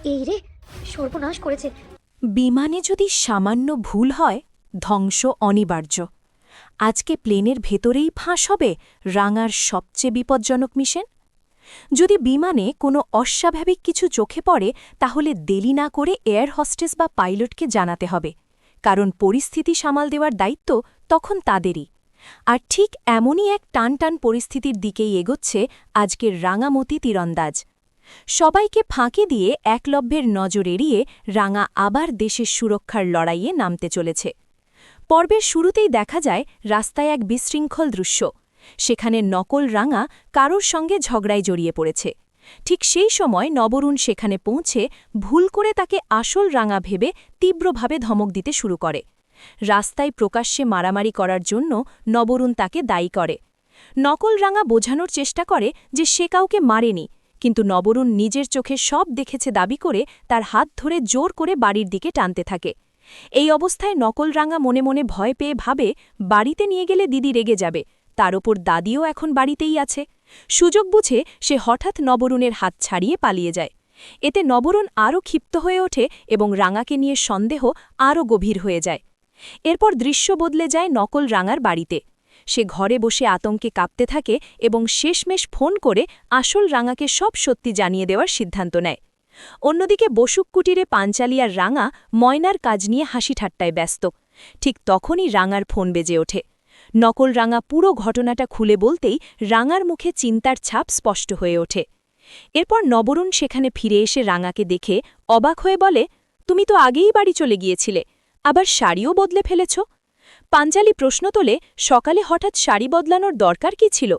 এই রে, সর্বনাশ করেছে। বিমানে যদি সামান্য ভুল হয়, ধ্বংস অনিবার্য। আজকে প্লেনের ভেতরেই ফাঁস হবে রাঙার সবচেয়ে বিপজ্জনক মিশন। যদি বিমানে কোনো অস্বাভাবিক কিছু চোখে পড়ে, তাহলে দেরি না করে এয়ার হোস্টেস বা পাইলটকে জানাতে হবে, কারণ পরিস্থিতি সামাল দেওয়ার দায়িত্ব তখন তাদেরই। আর ঠিক এমনই এক টানটান পরিস্থিতির দিকেই এগোচ্ছে আজকের রাঙামতি তীরন্দাজ। সবাইকে ফাঁকি দিয়ে একলব্যের নজর এড়িয়ে রাঙা আবার দেশের সুরক্ষার লড়াইয়ে নামতে চলেছে। পর্বের শুরুতেই দেখা যায় রাস্তায় এক বিশৃঙ্খল দৃশ্য। সেখানে নকল রাঙা কারোর সঙ্গে ঝগড়ায় জড়িয়ে পড়েছে। ঠিক সেই সময় নবরুণ সেখানে পৌঁছে ভুল করে তাকে আসল রাঙা ভেবে তীব্রভাবে ধমক দিতে শুরু করে। রাস্তায় প্রকাশ্যে মারামারি করার জন্য নবরুণ তাকে দায়ী করে। নকল রাঙা বোঝানোর চেষ্টা করে যে সে কাউকে মারেনি, কিন্তু নবরুণ নিজের চোখে সব দেখেছে দাবি করে তার হাত ধরে জোর করে বাড়ির দিকে টানতে থাকে। এই অবস্থায় নকল রাঙা মনে মনে ভয় পেয়ে ভাবে বাড়িতে নিয়ে গেলে দিদি রেগে যাবে, তার ওপর দাদিও এখন বাড়িতেই আছে। সুযোগ বুঝে সে হঠাৎ নবরুণের হাত ছাড়িয়ে পালিয়ে যায়। এতে নবরুণ আরও ক্ষিপ্ত হয়ে ওঠে এবং রাঙাকে নিয়ে সন্দেহ আরও গভীর হয়ে যায়। এরপর দৃশ্য বদলে যায় নকল রাঙার বাড়িতে। সে ঘরে বসে আতঙ্কে কাঁপতে থাকে এবং শেষমেশ ফোন করে আসল রাঙাকে সব সত্যি জানিয়ে দেওয়ার সিদ্ধান্ত নেয়। অন্যদিকে বসুক কুটিরে পাঞ্চালি আর রাঙা ময়নার কাজ নিয়ে হাসি ঠাট্টায় ব্যস্ত। ঠিক তখনই রাঙার ফোন বেজে ওঠে। নকল রাঙা পুরো ঘটনাটা খুলে বলতেই রাঙার মুখে চিন্তার ছাপ স্পষ্ট হয়ে ওঠে। এরপর নবরুণ সেখানে ফিরে এসে রাঙাকে দেখে অবাক হয়ে বলে, তুমি তো আগেই বাড়ি চলে গিয়েছিলে, আবার শাড়িও বদলে ফেলেছ। পাঞ্চালি প্রশ্ন তোলে, সকালে হঠাৎ শাড়ি বদলানোর দরকার কি ছিল?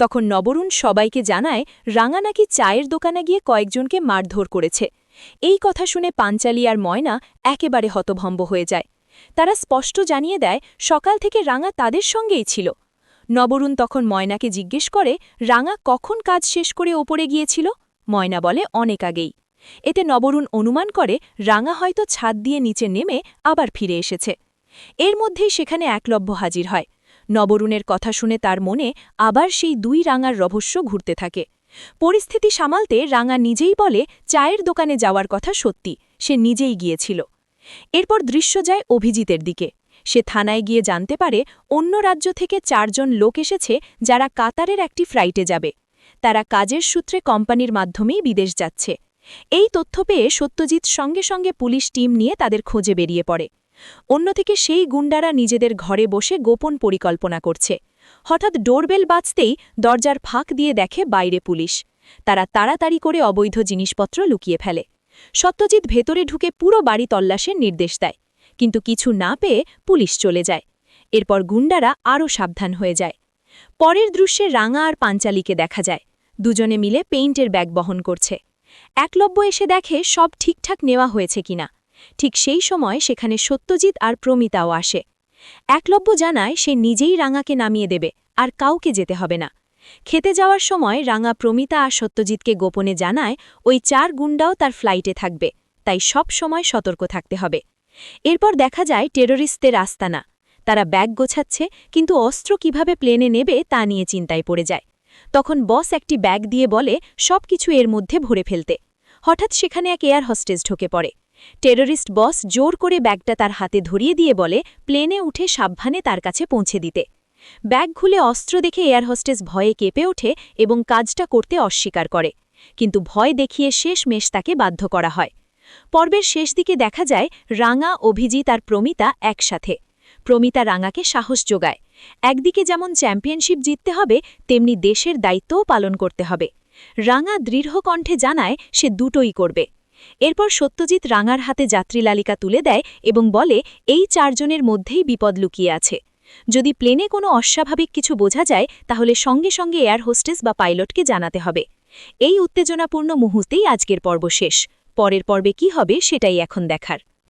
তখন নবরুণ সবাইকে জানায় রাঙা নাকি চায়ের দোকানে গিয়ে কয়েকজনকে মারধর করেছে। এই কথা শুনে পাঞ্চালি আর ময়না একেবারে হতভম্ব হয়ে যায়। তারা স্পষ্ট জানিয়ে দেয় সকাল থেকে রাঙা তাদের সঙ্গেই ছিল। নবরুণ তখন ময়নাকে জিজ্ঞেস করে রাঙা কখন কাজ শেষ করে ওপরে গিয়েছিল। ময়না বলে অনেক আগেই। এতে নবরুণ অনুমান করে রাঙা হয়তো ছাদ দিয়ে নিচে নেমে আবার ফিরে এসেছে। এর মধ্যেই সেখানে একলব্য হাজির হয়। নবরুণের কথা শুনে তার মনে আবার সেই দুই রাঙার রহস্য ঘুরতে থাকে। পরিস্থিতি সামালতে রাঙা নিজেই বলে চায়ের দোকানে যাওয়ার কথা সত্যি, সে নিজেই গিয়েছিল। এরপর দৃশ্য যায় অভিজিতের দিকে। সে থানায় গিয়ে জানতে পারে অন্য রাজ্য থেকে 4 জন লোক এসেছে যারা কাতারের একটি ফ্লাইটে যাবে। তারা কাজের সূত্রে কোম্পানির মাধ্যমেই বিদেশ যাচ্ছে। এই তথ্য পেয়ে সত্যজিৎ সঙ্গে সঙ্গে পুলিশ টিম নিয়ে তাদের খোঁজে বেরিয়ে পড়ে। অন্যদিকে সেই গুন্ডারা নিজেদের ঘরে বসে গোপন পরিকল্পনা করছে। হঠাৎ ডোরবেল বাজতেই দরজার ফাঁক দিয়ে দেখে বাইরে পুলিশ। তারা তাড়াতাড়ি করে অবৈধ জিনিসপত্র লুকিয়ে ফেলে। সত্যজিৎ ভেতরে ঢুকে পুরো বাড়ি তল্লাশের নির্দেশ দেয়, কিন্তু কিছু না পেয়ে পুলিশ চলে যায়। এরপর গুন্ডারা আরও সাবধান হয়ে যায়। পরের দৃশ্যে রাঙা আর পাঞ্চালিকে দেখা যায় দুজনে মিলে পেইন্টের ব্যাগ বহন করছে। একলব্য এসে দেখে সব ঠিকঠাক নেওয়া হয়েছে কিনা। ঠিক সেই সময় সেখানে সত্যজিৎ আর প্রমিতাও আসে। একলব্য জানায় সে নিজেই রাঙাকে নামিয়ে দেবে, আর কাউকে যেতে হবে না। খেতে যাওয়ার সময় রাঙা প্রমিতা আর সত্যজিৎকে গোপনে জানায় ওই 4 গুন্ডাও তার ফ্লাইটে থাকবে, তাই সব সময় সতর্ক থাকতে হবে। এরপর দেখা যায় টেররিস্টদের আস্তানা। তারা ব্যাগ গোছাচ্ছে, কিন্তু অস্ত্র কিভাবে প্লেনে নেবে তা নিয়ে চিন্তায় পড়ে যায়। তখন বস একটি ব্যাগ দিয়ে বলে সবকিছু এর মধ্যে ভরে ফেলতে। হঠাৎ সেখানে এক এয়ার হোস্টেস ঢুকে পড়ে। টেররিস্ট বস জোর করে ব্যাগটা তার হাতে ধরিয়ে দিয়ে বলে প্লেনে উঠে সাবধানে তার কাছে পৌঁছে দিতে। ব্যাগ খুলে অস্ত্র দেখে এয়ার হোস্টেস ভয়ে কেঁপে ওঠে এবং কাজটা করতে অস্বীকার করে, কিন্তু ভয় দেখিয়ে শেষমেশ তাকে বাধ্য করা হয়। পর্বের শেষ দিকে দেখা যায় রাঙা, অভিজিৎ আর প্রমিতা একসাথে। প্রমিতা রাঙাকে সাহস যোগায়, একদিকে যেমন চ্যাম্পিয়নশিপ জিততে হবে, তেমনি দেশের দায়িত্বও পালন করতে হবে। রাঙা দৃঢ় কণ্ঠে জানায় সে দুটোই করবে। এরপর সত্যজিৎ রাঙার হাতে যাত্রীলালিকা তুলে দেয় এবং বলে এই 4 জনের মধ্যেই বিপদ লুকিয়ে আছে। যদি প্লেনে কোনো অস্বাভাবিক কিছু বোঝা যায়, তাহলে সঙ্গে সঙ্গে এয়ার হোস্টেস বা পাইলটকে জানাতে হবে। এই উত্তেজনাপূর্ণ মুহূর্তেই আজকের পর্ব শেষ। পরের পর্বে কি হবে সেটাই এখন দেখার।